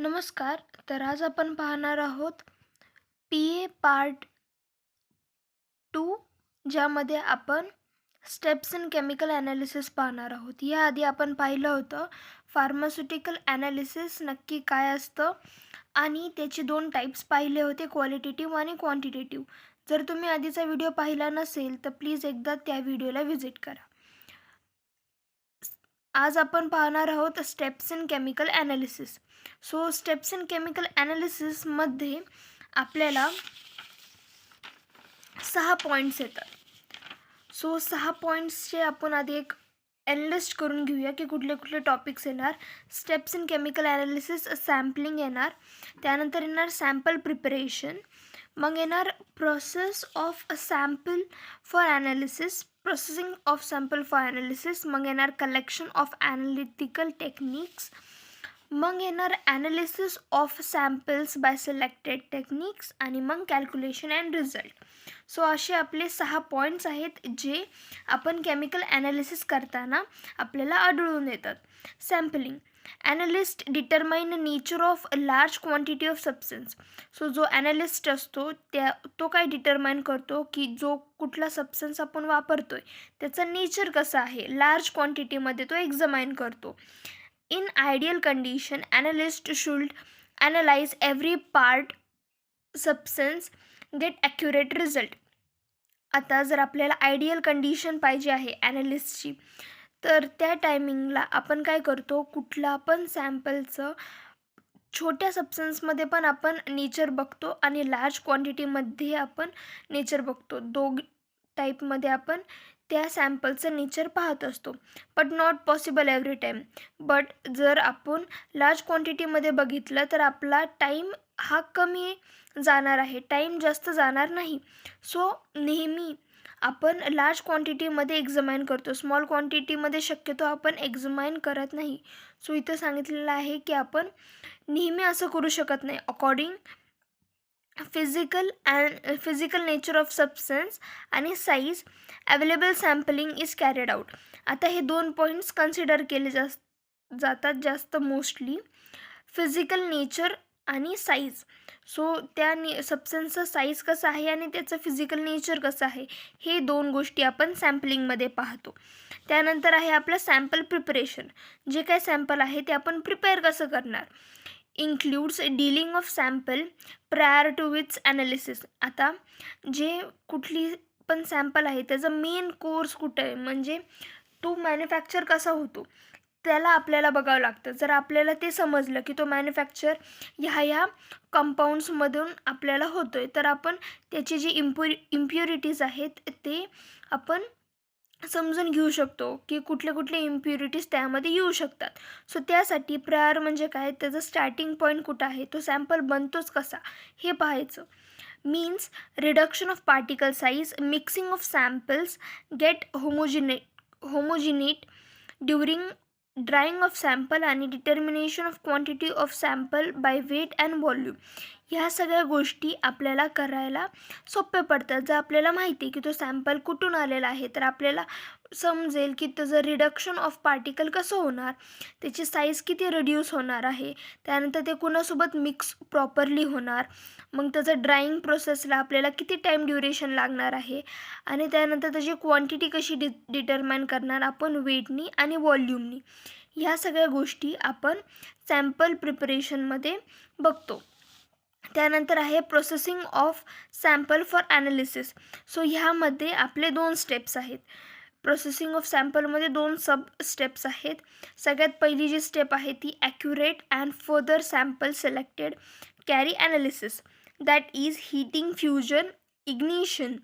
नमस्कार. तर आज आपण पाहणार आहोत पी-ए पार्ट 2, ज्यामध्ये आपण स्टेप्स इन केमिकल ॲनालिसिस पाहणार आहोत. याआधी आपण पाहिलं होतं फार्मास्युटिकल ॲनालिसिस नक्की काय असतं आणि त्याचे 2 टाइप्स पाहिले होते, क्वालिटेटिव्ह आणि क्वांटिटेटिव्ह. जर तुम्ही आधीचा व्हिडिओ पाहिला नसेल तर प्लीज एकदा त्या व्हिडिओला व्हिजिट करा. आज आपण पाहणार आहोत steps in chemical analysis. So steps in chemical ॲनालिसिसमध्ये आपल्याला 6 पॉईंट्स येतात. सो 6 पॉईंट्सचे आपण आधी एक एनलिस्ट करून घेऊया की कुठले कुठले टॉपिक्स येणार. Steps in chemical analysis sampling येणार, त्यानंतर येणार सॅम्पल प्रिपरेशन, मग येणार process of a sample for analysis, processing of sample for analysis, मग येणार कलेक्शन ऑफ ॲनालिटिकल टेक्निक्स, मग येणार analysis of samples by selected techniques आणि मग कॅल्क्युलेशन अँड रिझल्ट. सो असे आपले 6 पॉईंट्स आहेत जे आपण केमिकल ॲनालिसिस करताना आपल्याला आढळून येतात. Sampling. Analyst determine nature of a large quantity of substance. So जो ॲनालिस्ट असतो तो काय डिटरमाइन करतो की जो कुठला सबस्टन्स आपण वापरतोय त्याचं नेचर कसं आहे, लार्ज क्वांटिटीमध्ये तो एक्झामाइन करतो. In ideal condition, analyst should analyze every part substance, get accurate result. आता जर आपल्याला आयडियल कंडिशन पाहिजे आहे ॲनालिस्टची, तर त्या टायमिंगला आपण काय करतो, कुठला पण सॅम्पलचं छोट्या सबस्टन्समध्ये पण आपण नेचर बघतो आणि लार्ज क्वांटिटीमध्ये आपण नेचर बघतो. टाईपमध्ये आपण त्या सॅम्पलचं नेचर पाहत असतो. But not possible every time. But जर आपण लार्ज क्वांटिटीमध्ये बघितलं तर आपला टाईम हा कमी जाणार आहे, टाईम जास्त जाणार नाही. सो नेहमी आपण लार्ज क्वांटिटीमध्ये एक्झामाइन करतो, स्मॉल क्वांटिटीमध्ये शक्यतो आपण एक्झामाइन करत नाही. सो इथं सांगितलेलं आहे की आपण नेहमी असं करू शकत नाही. According physical nature of substance आणि size available sampling is carried out. आता हे 2 पॉईंट्स कन्सिडर केले जातात जास्त मोस्टली, फिजिकल नेचर आणि साईज. सो त्या सबस्टन्सचा साईज कसा आहे आणि त्याचं फिजिकल नेचर कसं आहे, हे 2 गोष्टी आपण सॅम्पलिंगमध्ये पाहतो. त्यानंतर आहे आपलं सॅम्पल प्रिपरेशन. जे काही सॅम्पल आहे ते आपण प्रिपेअर कसं करणार. Includes dealing of sample prior to withs analysis. आता जे कुठली पण सॅम्पल आहे त्याचा मेन कोर्स कुठं आहे, म्हणजे तो मॅन्युफॅक्चर कसा होतो त्याला आपल्याला बघावं लागतं. जर आपल्याला ते समजलं की तो मॅन्युफॅक्चर ह्या कंपाऊंड्समधून आपल्याला होतो आहे, तर आपण त्याचे जे इम्प्युरिटीज आहेत ते आपण समजून घेऊ शकतो की कुठले कुठले इम्प्युरिटीज त्यामध्ये येऊ शकतात. सो त्यासाठी प्रायर म्हणजे काय, त्याचं स्टार्टिंग पॉईंट कुठं आहे, तो सॅम्पल बनतोच कसा हे पाहायचं. Means reduction of particle size, mixing of samples, get homogenate during drying of sample आणि determination of quantity of sample by weight and volume. ह्या सगळ्या गोष्टी आपल्याला करायला सोपे पडतात. जर आपल्याला माहिती आहे की तो सॅम्पल कुठून आलेला आहे तर आपल्याला समजेल की त्याचं रिडक्शन ऑफ पार्टिकल कसं होणार, त्याची साईज किती रिड्यूस होणार आहे, त्यानंतर ते कुणासोबत मिक्स प्रॉपरली होणार, मग त्याचं ड्राइंग प्रोसेसला आपल्याला किती टाईम ड्युरेशन लागणार आहे आणि त्यानंतर त्याची क्वांटिटी कशी डिटरमाइन करणार आपण वेटनी आणि व्हॉल्यूमनी. ह्या सगळ्या गोष्टी आपण सॅम्पल प्रिपरेशनमध्ये बघतो. त्यानंतर आहे processing of sample for analysis. So ह्यामध्ये आपले 2 स्टेप्स आहेत. प्रोसेसिंग ऑफ सॅम्पलमध्ये 2 सब स्टेप्स आहेत. सगळ्यात पहिली जी स्टेप आहे ती accurate and further sample selected carry analysis, that is heating, fusion, ignition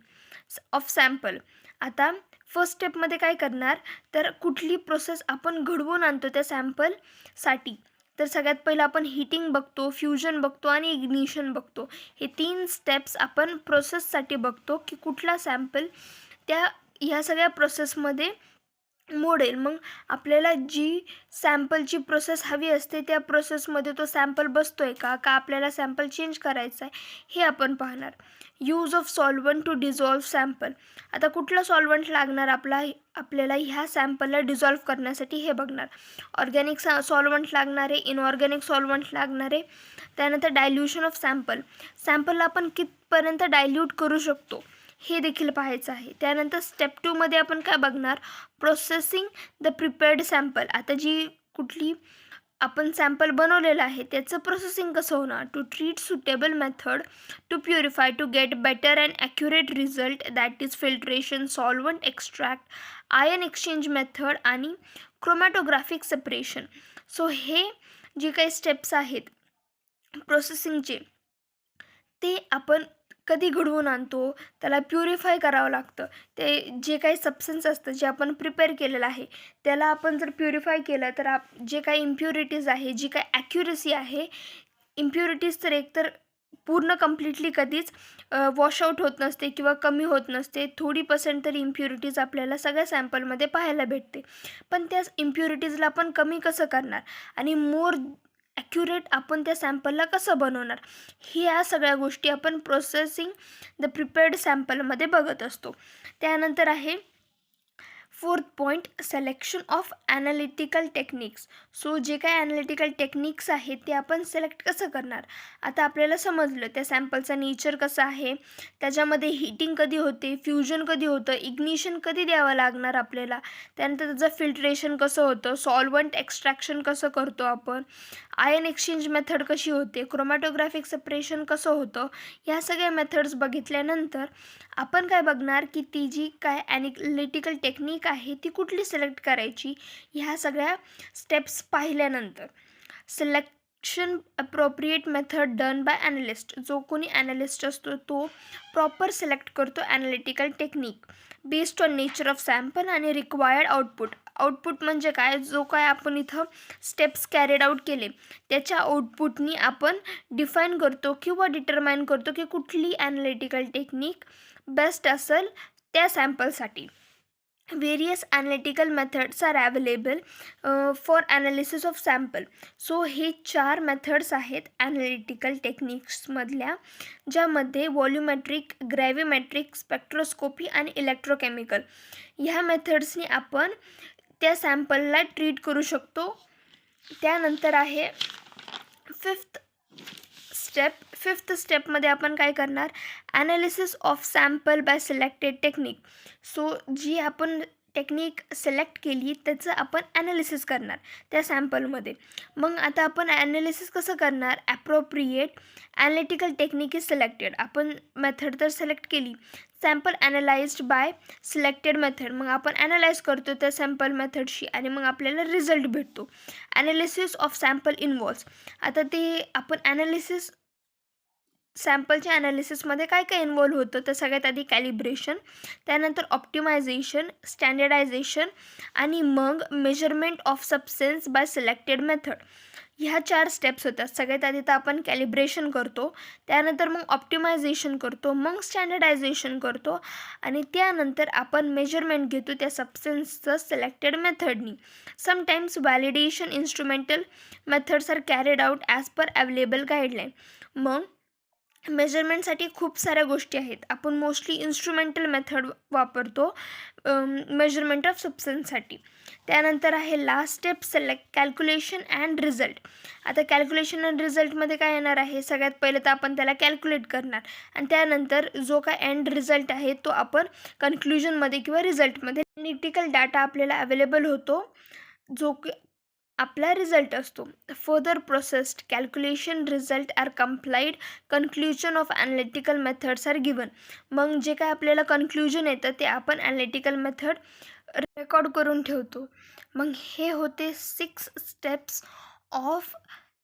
of sample. आता फर्स्ट स्टेपमध्ये काय करणार, तर कुठली प्रोसेस आपण घडवून आणतो त्या सॅम्पलसाठी, तर सगळ्यात पहिलं आपण हीटिंग बघतो, फ्युजन बघतो आणि इग्निशन बघतो. हे 3 स्टेप्स आपण प्रोसेससाठी बघतो की कुठला सॅम्पल ह्या सगळ्या प्रोसेसमध्ये मोडेल. मग आपल्याला जी सॅम्पलची प्रोसेस हवी असते त्या प्रोसेसमध्ये तो सॅम्पल बसतो आहे का आपल्याला सॅम्पल चेंज करायचा आहे हे आपण पाहणार. Use of solvent to dissolve sample. आता कुठलं सॉल्वंट लागणार आपल्याला ह्या सॅम्पलला डिझॉल्व्ह करण्यासाठी हे बघणार. ऑर्गॅनिक सॉल्वंट लागणार आहे, इनऑर्गॅनिक सॉल्वंट लागणार आहे. त्यानंतर डायल्युशन ऑफ सॅम्पलला आपण कितपर्यंत डायल्यूट करू शकतो हे देखील पाहायचं आहे. त्यानंतर स्टेप 2मध्ये आपण काय बघणार, प्रोसेसिंग द प्रिपेअर्ड सॅम्पल. आता जी कुठली आपण सॅम्पल बनवलेलं आहे त्याचं प्रोसेसिंग कसं होणार. To treat suitable method to purify to get better and accurate result, that is filtration, solvent extract, ion exchange method आणि क्रोमॅटोग्राफिक सेपरेशन. सो हे जे काही स्टेप्स आहेत प्रोसेसिंगचे ते आपण कधी घडवून आणतो, त्याला प्युरिफाय करावं लागतं. ते जे काही सबस्टन्स असतं जे आपण प्रिपेअर केलेलं आहे त्याला आपण जर प्युरिफाय केलं तर जे काही इम्प्युरिटीज आहे, जी काही ॲक्युरसी आहे, इम्प्युरिटीज तर एकतर पूर्ण कम्प्लिटली कधीच वॉशआउट होत नसते किंवा कमी होत नसते. थोडी पर्सेंट तरी इम्प्युरिटीज आपल्याला सगळ्या सॅम्पलमध्ये पाहायला भेटते. पण त्या इम्प्युरिटीजला आपण कमी कसं करणार आणि मोर ॲक्युरेट आपण त्या सॅम्पलला कसं बनवणार, ह्या सगळ्या गोष्टी आपण प्रोसेसिंग द प्रिपेअर्ड सॅम्पलमध्ये बघत असतो. त्यानंतर आहे 4th point, selection of analytical techniques. So जे काही ॲनालिटिकल टेक्निक्स आहेत ते आपण सिलेक्ट कसं करणार. आता आपल्याला समजलं त्या सॅम्पलचा नेचर कसं आहे, त्याच्यामध्ये हीटिंग कधी होते, फ्युजन कधी होतं, इग्निशन कधी द्यावं लागणार आपल्याला, त्यानंतर त्याचं फिल्ट्रेशन कसं होतं, सॉल्वंट एक्स्ट्रॅक्शन कसं करतो आपण, आयन एक्सचेंज मेथड कशी होते, क्रोमॅटोग्राफिक सेपरेशन कसं होतं. ह्या सगळ्या मेथड्स बघितल्यानंतर आपण काय बघणार की ती जी काय ॲनालिटिकल टेक्निक आहे ती कुठली सिलेक्ट करायची. ह्या सगळ्या स्टेप्स पाहिल्यानंतर selection appropriate method done by analyst. जो कोणी ॲनालिस्ट असतो तो प्रॉपर सिलेक्ट करतो analytical technique based on nature of sample आणि रिक्वायर्ड आउटपुट म्हणजे काय, जो काय आपण इथं स्टेप्स कॅरीड आउट केले त्याच्या आउटपुटनी आपण डिफाईन करतो किंवा डिटरमाइन करतो की कुठली ॲनालिटिकल टेक्निक बेस्ट असेल त्या सॅम्पलसाठी. Various analytical methods are available for analysis of sample. So हे 4 मेथड्स आहेत ॲनालिटिकल टेक्निक्समधल्या, ज्यामध्ये व्हॉल्युमेट्रिक, ग्रॅव्हिमेट्रिक, स्पेक्ट्रोस्कोपी आणि इलेक्ट्रोकेमिकल ह्या मेथड्सनी आपण त्या सॅम्पलला ट्रीट करू शकतो. त्यानंतर आहे फिफ्थ स्टेपमध्ये आपण काय करणार, analysis of sample by selected technique. So जी आपण टेक्निक सिलेक्ट केली त्याचं आपण ॲनालिसिस करणार त्या सॅम्पलमध्ये. मग आता आपण ॲनालिसिस कसं करणार, appropriate analytical technique is selected. आपण मेथड तर सिलेक्ट केली, सॅम्पल ॲनालाइज्ड बाय सिलेक्टेड मेथड. मग आपण ॲनालाइज करतो त्या सॅम्पल मेथडशी आणि मग आपल्याला रिझल्ट भेटतो. Analysis of sample involves. आता ते आपण सॅम्पलच्या ॲनालिसिसमध्ये काय काय इन्व्हॉल्व होतं तर सगळ्यात आधी कॅलिब्रेशन, त्यानंतर ऑप्टिमायझेशन, स्टँडर्डायझेशन आणि मग measurement of substance by selected method. ह्या 4 स्टेप्स होतात. सगळ्यात आधी तर आपण कॅलिब्रेशन करतो, त्यानंतर मग ऑप्टिमायझेशन करतो, मग स्टँडर्डायझेशन करतो आणि त्यानंतर आपण मेजरमेंट घेतो त्या सबस्टन्सचं सिलेक्टेड मेथडनी. Sometimes validation instrumental methods are carried out as per available guideline. मग मेजरमेंटसाठी खूप साऱ्या गोष्टी आहेत. आपण मोस्टली इन्स्ट्रुमेंटल मेथड वापरतो मेजरमेंट ऑफ सबस्टन्ससाठी. त्यानंतर आहे last step, select calculation and result. आता कॅल्क्युलेशन अँड रिझल्टमध्ये काय येणार आहे, सगळ्यात पहिले तर आपण त्याला कॅल्क्युलेट करणार आणि त्यानंतर जो काय एंड रिझल्ट आहे तो आपण कन्क्लुजनमध्ये किंवा रिझल्टमध्ये ॲनालिटिकल डाटा आपल्याला अवेलेबल होतो, जो आपला रिझल्ट असतो. Further processed calculation result are compiled, conclusion of analytical methods are given. मग जे काय आपल्याला कन्क्ल्युजन येतं ते आपण ॲनालिटिकल मेथड रेकॉर्ड करून ठेवतो. मग हे होते 6 steps of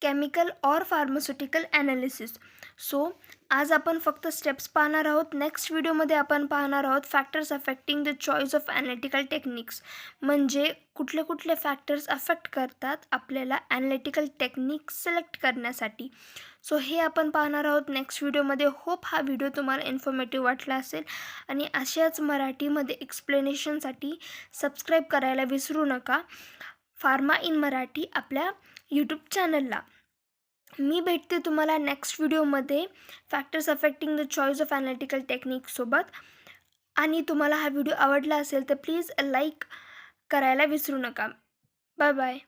chemical or pharmaceutical analysis. So आज आपण फक्त स्टेप्स पाहणार आहोत. नेक्स्ट व्हिडिओमध्ये आपण पाहणार आहोत factors affecting the choice of analytical techniques, म्हणजे कुठले कुठले फॅक्टर्स अफेक्ट करतात आपल्याला ॲनालिटिकल टेक्निक सिलेक्ट करण्यासाठी. सो हे आपण पाहणार आहोत नेक्स्ट व्हिडिओमध्ये. होप हा व्हिडिओ तुम्हाला इन्फॉर्मेटिव्ह वाटला असेल आणि अशाच मराठीमध्ये एक्सप्लेनेशनसाठी सबस्क्राईब करायला विसरू नका फार्मा इन मराठी आपल्या यूट्यूब चॅनलला. मी भेटते तुम्हाला नेक्स्ट व्हिडिओमध्ये factors affecting the choice of analytical टेक्निकसोबत. आणि तुम्हाला हा व्हिडिओ आवडला असेल तर प्लीज लाईक करायला विसरू नका. Bye bye.